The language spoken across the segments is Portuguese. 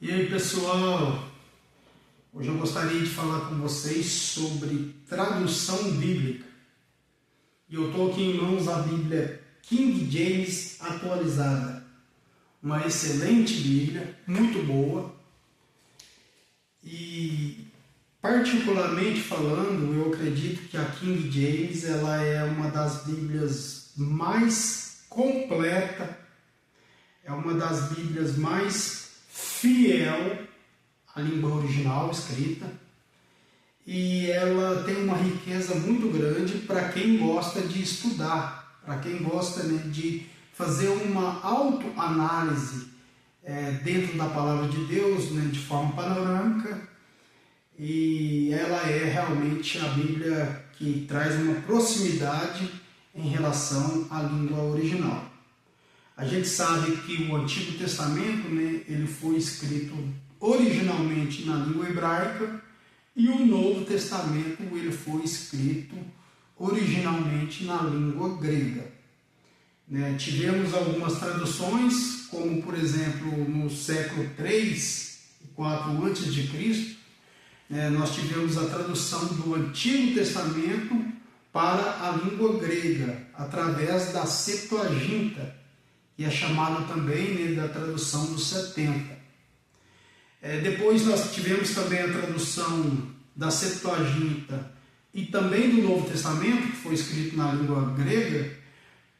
E aí, pessoal, hoje eu gostaria de falar com vocês sobre tradução bíblica. E eu estou aqui em mãos a Bíblia King James atualizada, uma excelente Bíblia, muito boa. E particularmente falando, eu acredito que a King James ela é uma das Bíblias mais completa, é uma das Bíblias mais fiel à língua original escrita, e ela tem uma riqueza muito grande para quem gosta de estudar, para quem gosta, de fazer uma autoanálise dentro da palavra de Deus, de forma panorâmica. E ela é realmente a Bíblia que traz uma proximidade em relação à língua original. A gente sabe que o Antigo Testamento, ele foi escrito originalmente na língua hebraica, e o Novo Testamento ele foi escrito originalmente na língua grega. Tivemos algumas traduções, como por exemplo no século 3 e 4 a.C., nós tivemos a tradução do Antigo Testamento para a língua grega, através da Septuaginta, que é chamada também da tradução dos 70. Depois nós tivemos também a tradução da Septuaginta e também do Novo Testamento, que foi escrito na língua grega,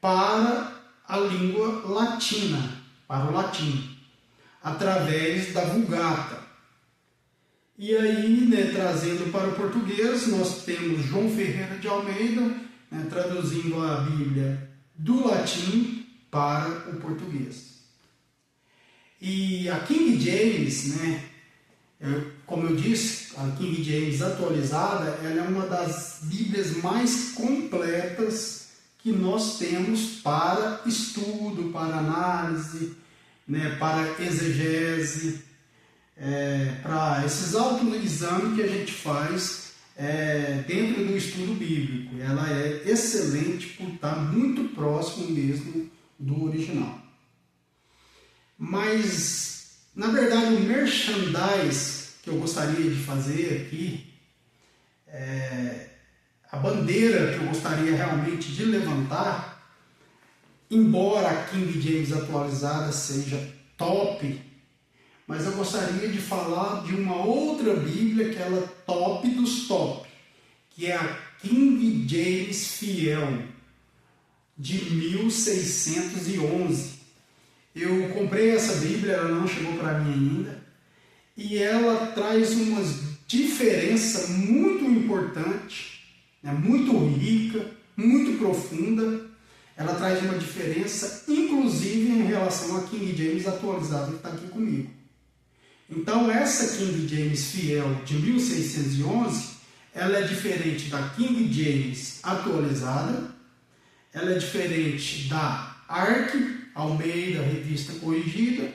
para a língua latina, para o latim, através da Vulgata. E aí, trazendo para o português, nós temos João Ferreira de Almeida, traduzindo a Bíblia do latim para o português. E a King James, como eu disse, a King James atualizada, ela é uma das Bíblias mais completas que nós temos para estudo, para análise, para exegese, para esses autoexames que a gente faz dentro do estudo bíblico. Ela é excelente por estar muito próximo mesmo do original. Mas, na verdade, o merchandise que eu gostaria de fazer aqui, a bandeira que eu gostaria realmente de levantar, embora a King James atualizada seja top, mas eu gostaria de falar de uma outra Bíblia que ela é top dos top, que é a King James Fiel, de 1611. Eu comprei essa Bíblia, ela não chegou para mim ainda, e ela traz uma diferença muito importante, muito rica, muito profunda. Ela traz uma diferença, inclusive, em relação à King James atualizada que está aqui comigo. Então, essa King James Fiel de 1611, ela é diferente da King James atualizada, ela é diferente da ARC, Almeida Revista Corrigida,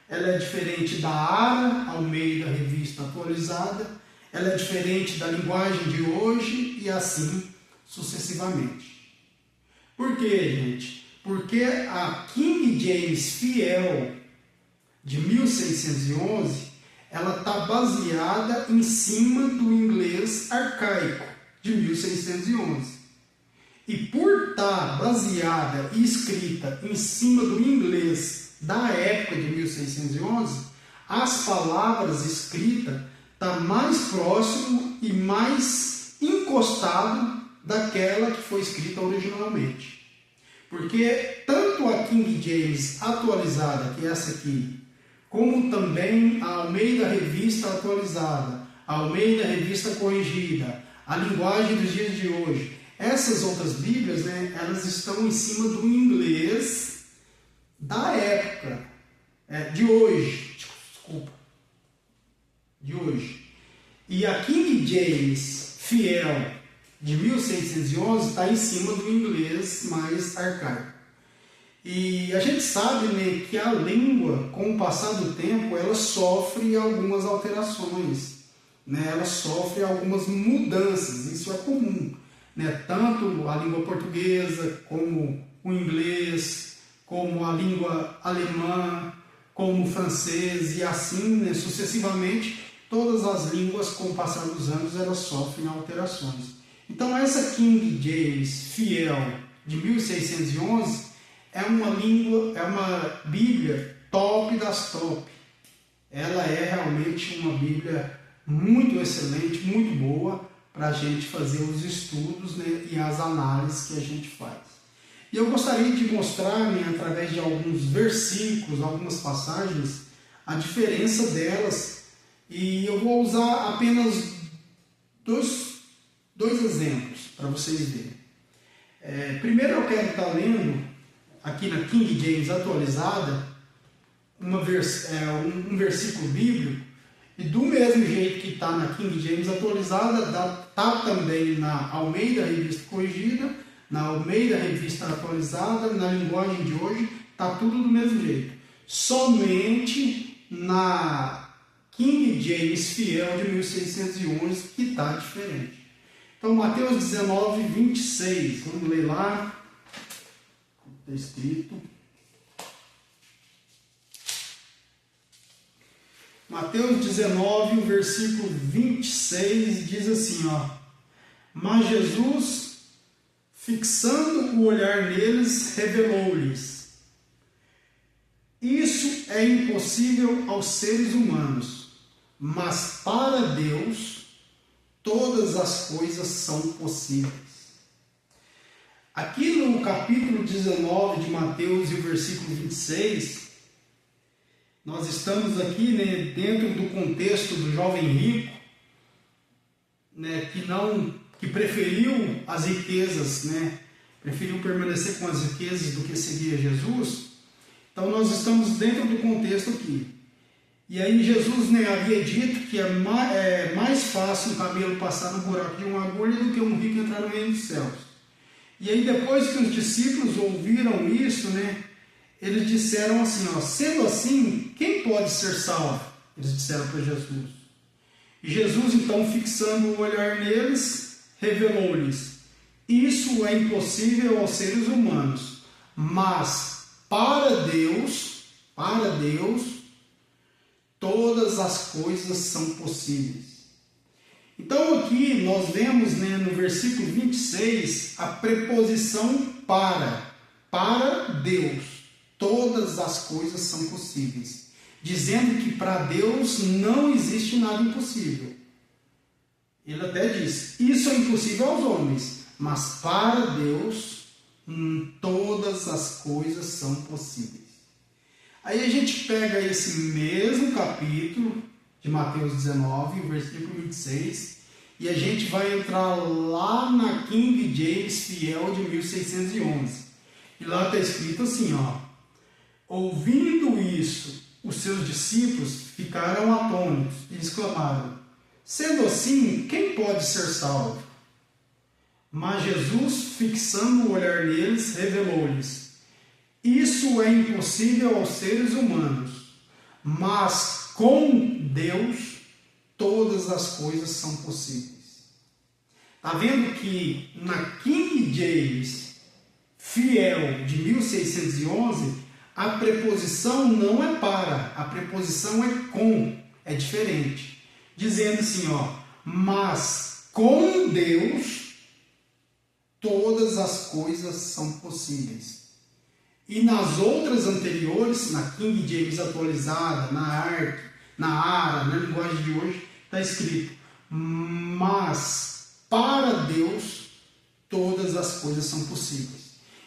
ela é diferente da ARA, Almeida Revista Atualizada, ela é diferente da linguagem de hoje e assim sucessivamente. Por quê, gente? Porque a King James Fiel de 1611, ela está baseada em cima do inglês arcaico de 1611. E por estar baseada e escrita em cima do inglês da época de 1611, as palavras escritas estão mais próximo e mais encostado daquela que foi escrita originalmente. Porque tanto a King James atualizada, que é essa aqui, como também a Almeida Revista atualizada, a Almeida Revista corrigida, a linguagem dos dias de hoje, essas outras Bíblias, elas estão em cima do inglês da época, de hoje, de hoje. E a King James Fiel de 1611 está em cima do inglês mais arcaico. E a gente sabe que a língua, com o passar do tempo, ela sofre algumas alterações, ela sofre algumas mudanças, isso é comum. Tanto a língua portuguesa, como o inglês, como a língua alemã, como o francês e assim, né, sucessivamente, todas as línguas, com o passar dos anos, elas sofrem alterações. Então essa King James fiel de 1611 é uma Bíblia top das top. Ela é realmente uma Bíblia muito excelente, muito boa para a gente fazer os estudos, né, e as análises que a gente faz. E eu gostaria de mostrar, né, através de alguns versículos, algumas passagens, a diferença delas, e eu vou usar apenas dois exemplos para vocês verem. Primeiro eu quero estar lendo aqui na King James atualizada um versículo bíblico, e do mesmo jeito que está na King James atualizada, está também na Almeida Revista Corrigida, na Almeida Revista Atualizada, na linguagem de hoje, está tudo do mesmo jeito. Somente na King James Fiel de 1611 que está diferente. Então, Mateus 19, 26, vamos ler lá, está escrito. Mateus 19, versículo 26, diz assim, ó: Mas Jesus, fixando o olhar neles, revelou-lhes: Isso é impossível aos seres humanos, mas para Deus todas as coisas são possíveis. Aqui no capítulo 19 de Mateus e o versículo 26, nós estamos aqui, né, dentro do contexto do jovem rico, né, que preferiu as riquezas, né, preferiu permanecer com as riquezas do que seguir a Jesus. Então nós estamos dentro do contexto aqui. E aí Jesus, né, havia dito que é mais fácil um camelo passar no buraco de uma agulha do que um rico entrar no reino dos céus. E aí depois que os discípulos ouviram isso, né, eles disseram assim, ó: Sendo assim, quem pode ser salvo? Eles disseram para Jesus. E Jesus, então, fixando o olhar neles, revelou-lhes: Isso é impossível aos seres humanos, mas para Deus, todas as coisas são possíveis. Então aqui nós vemos, né, no versículo 26, a preposição para Deus. Todas as coisas são possíveis, dizendo que para Deus não existe nada impossível. Ele até diz: Isso é impossível aos homens, mas para Deus todas as coisas são possíveis. Aí a gente pega esse mesmo capítulo de Mateus 19, versículo 26, e a gente vai entrar lá na King James Fiel de 1611. E lá está escrito assim, ó: Ouvindo isso, os seus discípulos ficaram atônitos e exclamaram: Sendo assim, quem pode ser salvo? Mas Jesus, fixando o olhar neles, revelou-lhes: Isso é impossível aos seres humanos, mas com Deus todas as coisas são possíveis. Está vendo que na King James Fiel de 1611, a preposição não é para, a preposição é com, é diferente. Dizendo assim, ó: Mas com Deus todas as coisas são possíveis. E nas outras anteriores, na King James atualizada, na ARC, na ARA, na linguagem de hoje, está escrito: Mas para Deus todas as coisas são possíveis.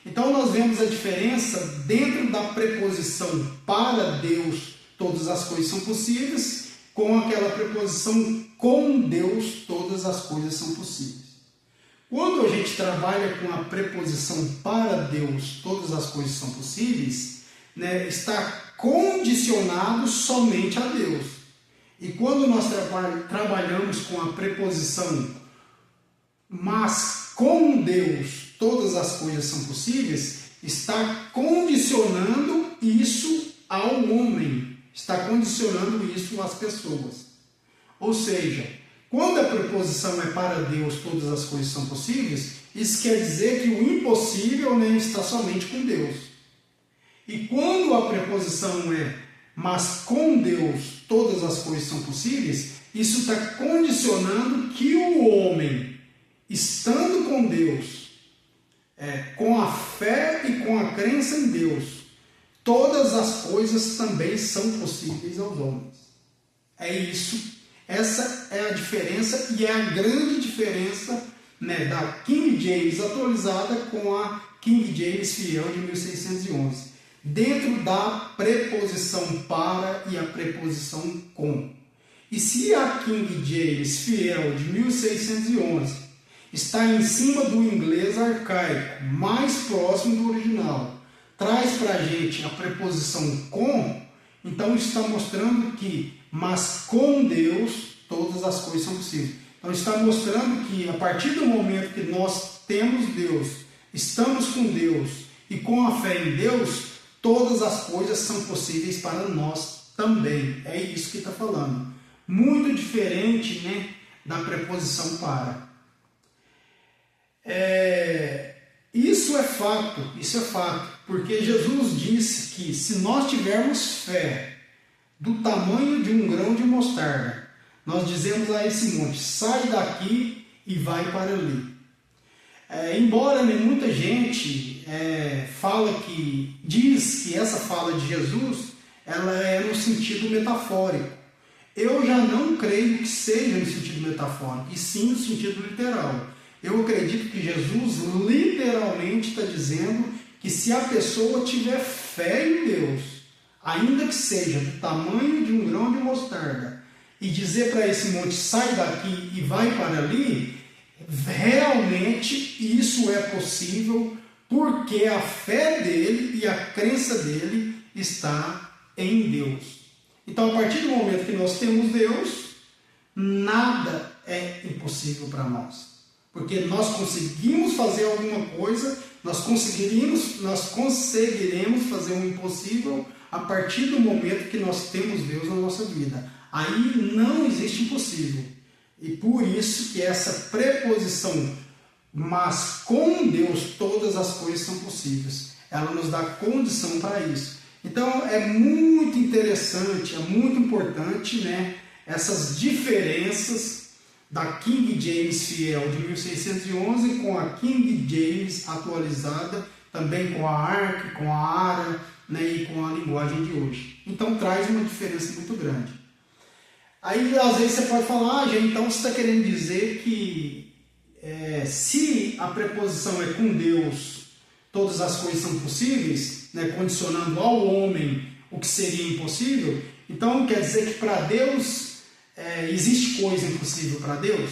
Então nós vemos a diferença dentro da preposição para Deus todas as coisas são possíveis, com aquela preposição com Deus todas as coisas são possíveis. Quando a gente trabalha com a preposição para Deus todas as coisas são possíveis, né, está condicionado somente a Deus. E quando nós trabalhamos com a preposição mas com Deus todas as coisas são possíveis, está condicionando isso ao homem, está condicionando isso às pessoas. Ou seja, quando a preposição é para Deus todas as coisas são possíveis, isso quer dizer que o impossível, né, está somente com Deus. E quando a preposição é mas com Deus todas as coisas são possíveis, isso está condicionando que o homem, estando com Deus, com a fé e com a crença em Deus, todas as coisas também são possíveis aos homens. É isso. Essa é a diferença, e é a grande diferença, né, da King James atualizada com a King James Fiel de 1611. Dentro da preposição para e a preposição com. E se a King James Fiel de 1611 está em cima do inglês arcaico, mais próximo do original, traz para a gente a preposição com, então está mostrando que, mas com Deus, todas as coisas são possíveis. Então está mostrando que, a partir do momento que nós temos Deus, estamos com Deus e com a fé em Deus, todas as coisas são possíveis para nós também. É isso que está falando. Muito diferente, né, da preposição para. Isso é fato, porque Jesus disse que se nós tivermos fé do tamanho de um grão de mostarda, nós dizemos a esse monte, sai daqui e vai para ali. Embora muita gente diz que essa fala de Jesus ela é no sentido metafórico. Eu já não creio que seja no sentido metafórico, e sim no sentido literal. Eu acredito que Jesus literalmente está dizendo que se a pessoa tiver fé em Deus, ainda que seja do tamanho de um grão de mostarda, e dizer para esse monte, sai daqui e vai para ali, realmente isso é possível, porque a fé dele e a crença dele está em Deus. Então, a partir do momento que nós temos Deus, nada é impossível para nós. Porque nós conseguimos fazer alguma coisa, nós conseguiremos fazer o impossível a partir do momento que nós temos Deus na nossa vida. Aí não existe impossível. E por isso que essa preposição, mas com Deus todas as coisas são possíveis, ela nos dá condição para isso. Então é muito interessante, é muito importante, né, essas diferenças da King James Fiel de 1611 com a King James atualizada, também com a ARC, com a ARA, né, e com a linguagem de hoje. Então traz uma diferença muito grande. Aí às vezes você pode falar, gente, então você está querendo dizer que se a preposição é com Deus, todas as coisas são possíveis, né, condicionando ao homem o que seria impossível, então quer dizer que para Deus existe coisa impossível para Deus?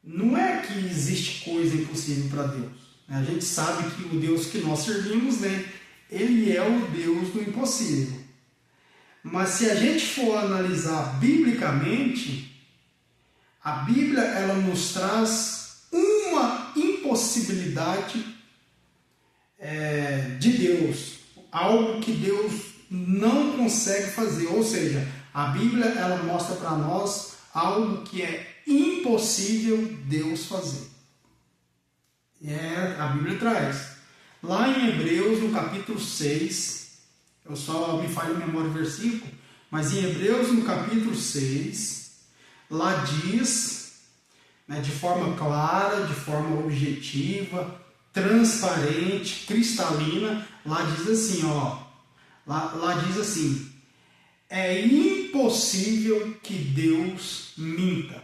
Não é que existe coisa impossível para Deus. A gente sabe que o Deus que nós servimos, né, ele é o Deus do impossível. Mas se a gente for analisar biblicamente, a Bíblia ela nos traz uma impossibilidade de Deus, algo que Deus não consegue fazer, ou seja, a Bíblia ela mostra para nós algo que é impossível Deus fazer. A Bíblia traz. Lá em Hebreus, no capítulo 6, eu só me falho a memória o versículo, mas em Hebreus, no capítulo 6, lá diz, né, de forma clara, de forma objetiva, transparente, cristalina, lá diz assim, lá diz assim, é impossível que Deus minta.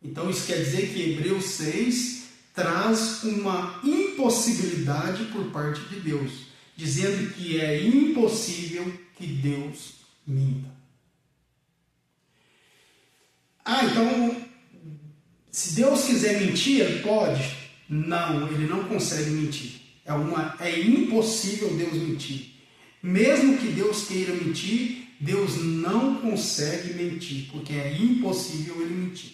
Então isso quer dizer que Hebreus 6 traz uma impossibilidade por parte de Deus, dizendo que é impossível que Deus minta. Então, se Deus quiser mentir, ele pode? Não, ele não consegue mentir. É impossível Deus mentir. Mesmo que Deus queira mentir, Deus não consegue mentir, porque é impossível ele mentir.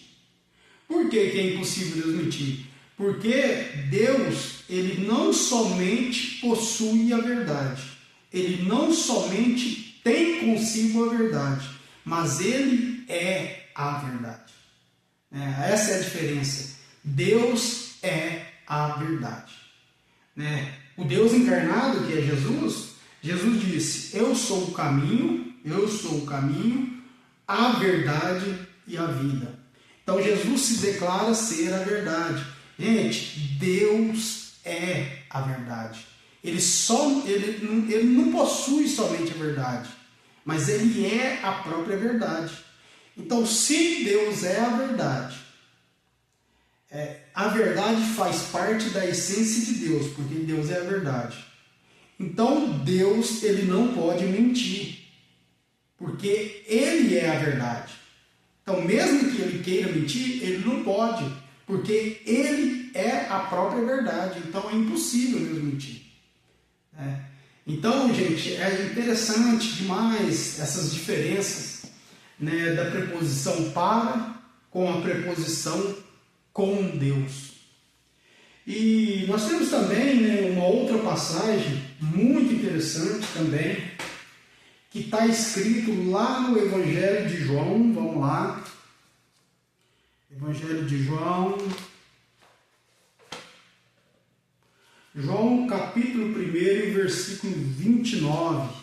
Por que é impossível Deus mentir? Porque Deus, ele não somente possui a verdade, ele não somente tem consigo a verdade, mas ele é a verdade. Essa é a diferença. Deus é a verdade. O Deus encarnado, que é Jesus, Jesus disse: eu sou o caminho, a verdade e a vida. Então Jesus se declara ser a verdade. Gente, Deus é a verdade. Ele não possui somente a verdade, mas Ele é a própria verdade. Então, se Deus é a verdade faz parte da essência de Deus, porque Deus é a verdade. Então, Deus, Ele não pode mentir, porque Ele é a verdade. Então, mesmo que Ele queira mentir, Ele não pode, porque Ele é a própria verdade. Então, é impossível Deus mentir. Então, gente, é interessante demais essas diferenças, né, da preposição para com a preposição com Deus. E nós temos também, né, uma outra passagem muito interessante também, que está escrito lá no Evangelho de João. Vamos lá. Evangelho de João. João, capítulo 1, versículo 29.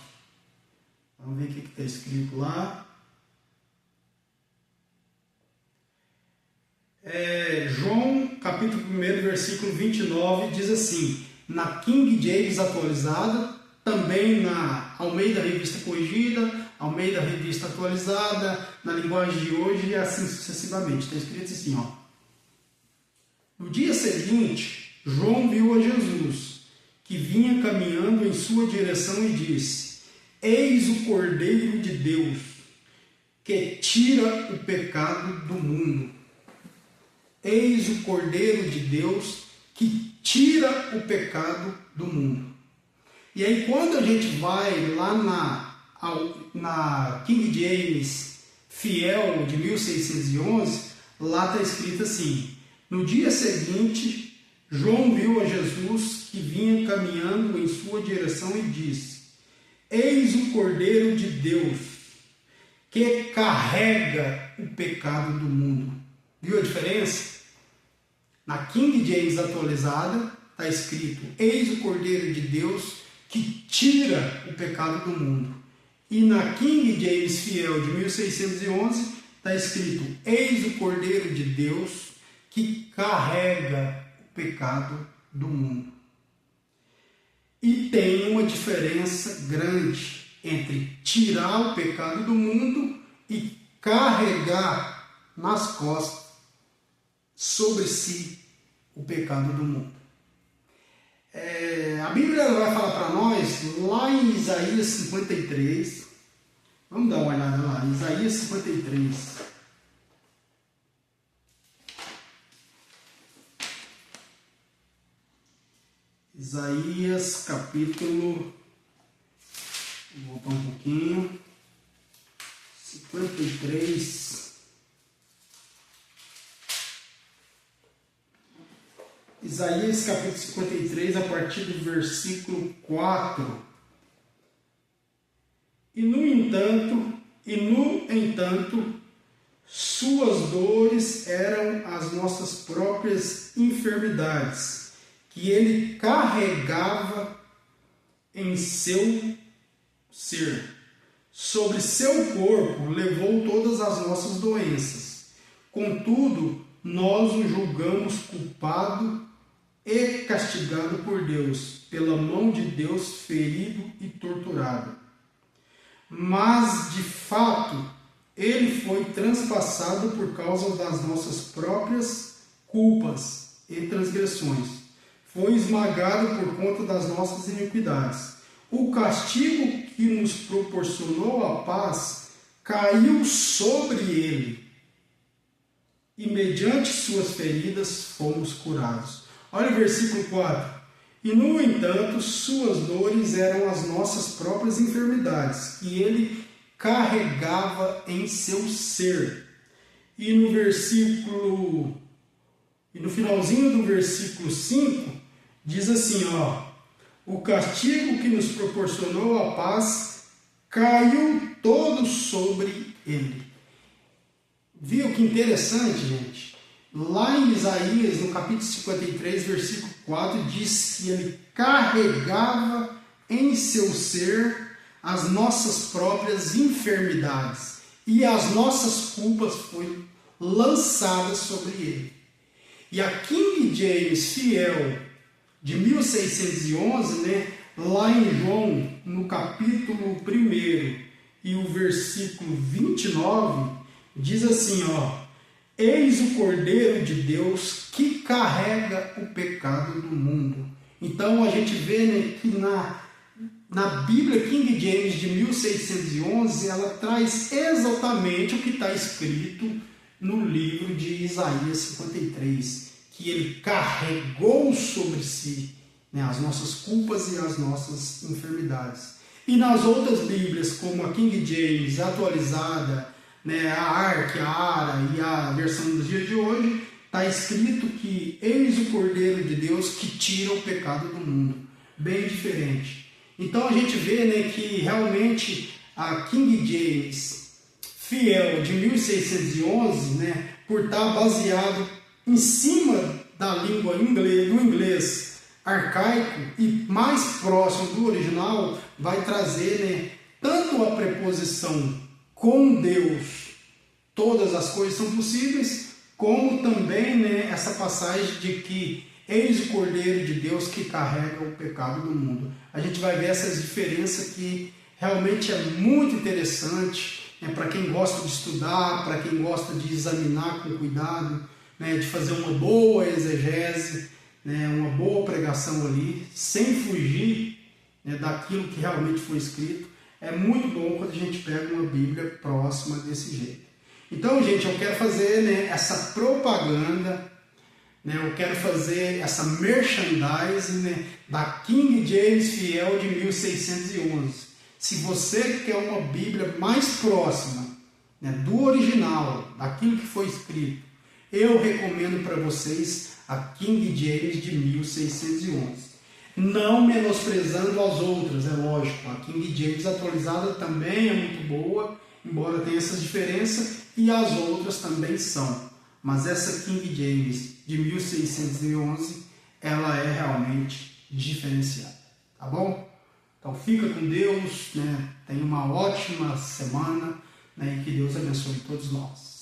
Vamos ver o que está escrito lá. João, capítulo 1, versículo 29, diz assim, na King James atualizada, também na Almeida Revista Corrigida, Almeida Revista Atualizada, na linguagem de hoje e assim sucessivamente. Está escrito assim, ó. No dia seguinte, João viu a Jesus, que vinha caminhando em sua direção e disse, eis o Cordeiro de Deus, que tira o pecado do mundo. Eis o Cordeiro de Deus que tira o pecado do mundo. E aí quando a gente vai lá na King James Fiel de 1611, lá está escrito assim, no dia seguinte, João viu a Jesus que vinha caminhando em sua direção e disse, eis o Cordeiro de Deus que carrega o pecado do mundo. Viu a diferença? Na King James atualizada está escrito, eis o Cordeiro de Deus que tira o pecado do mundo. E na King James Fiel de 1611 está escrito, eis o Cordeiro de Deus que carrega o pecado do mundo. E tem uma diferença grande entre tirar o pecado do mundo e carregar nas costas sobre si o pecado do mundo. A Bíblia vai falar para nós lá em Isaías 53. Vamos dar uma olhada lá, Isaías 53. Isaías capítulo, vou voltar um pouquinho, 53. Isaías capítulo 53, a partir do versículo 4. E no entanto, suas dores eram as nossas próprias enfermidades, que ele carregava em seu ser. Sobre seu corpo levou todas as nossas doenças. Contudo, nós o julgamos culpado e castigado por Deus, pela mão de Deus ferido e torturado. Mas, de fato, ele foi transpassado por causa das nossas próprias culpas e transgressões. Foi esmagado por conta das nossas iniquidades. O castigo que nos proporcionou a paz caiu sobre ele, e mediante suas feridas fomos curados. Olha o versículo 4. E no entanto, suas dores eram as nossas próprias enfermidades, que ele carregava em seu ser. E no finalzinho do versículo 5, diz assim, ó, o castigo que nos proporcionou a paz caiu todo sobre ele. Viu que interessante, gente? Lá em Isaías, no capítulo 53, versículo 4, diz que ele carregava em seu ser as nossas próprias enfermidades e as nossas culpas foram lançadas sobre ele. E a King James Fiel de 1611, né, lá em João, no capítulo 1 e o versículo 29, diz assim, ó: eis o Cordeiro de Deus que carrega o pecado do mundo. Então a gente vê, né, que na Bíblia King James de 1611, ela traz exatamente o que está escrito no livro de Isaías 53, que ele carregou sobre si, né, as nossas culpas e as nossas enfermidades. E nas outras Bíblias, como a King James atualizada, né, a ARC, a ARA e a versão dos dias de hoje, está escrito que eis o Cordeiro de Deus que tira o pecado do mundo. Bem diferente. Então a gente vê, né, que realmente a King James Fiel de 1611, né, por estar baseado em cima da língua inglês, do inglês arcaico e mais próximo do original, vai trazer, né, tanto a preposição com Deus, todas as coisas são possíveis, como também, né, essa passagem de que eis o Cordeiro de Deus que carrega o pecado do mundo. A gente vai ver essas diferenças que realmente é muito interessante, né, para quem gosta de estudar, para quem gosta de examinar com cuidado, né, de fazer uma boa exegese, né, uma boa pregação ali, sem fugir, né, daquilo que realmente foi escrito. É muito bom quando a gente pega uma Bíblia próxima desse jeito. Então, gente, eu quero fazer, né, essa propaganda, né, eu quero fazer essa merchandising, né, da King James Fiel de 1611. Se você quer uma Bíblia mais próxima, né, do original, daquilo que foi escrito, eu recomendo para vocês a King James de 1611. Não menosprezando as outras, é lógico. A King James atualizada também é muito boa, embora tenha essas diferenças, e as outras também são. Mas essa King James de 1611, ela é realmente diferenciada. Tá bom? Então fica com Deus, né? Tenha uma ótima semana, né? E que Deus abençoe todos nós.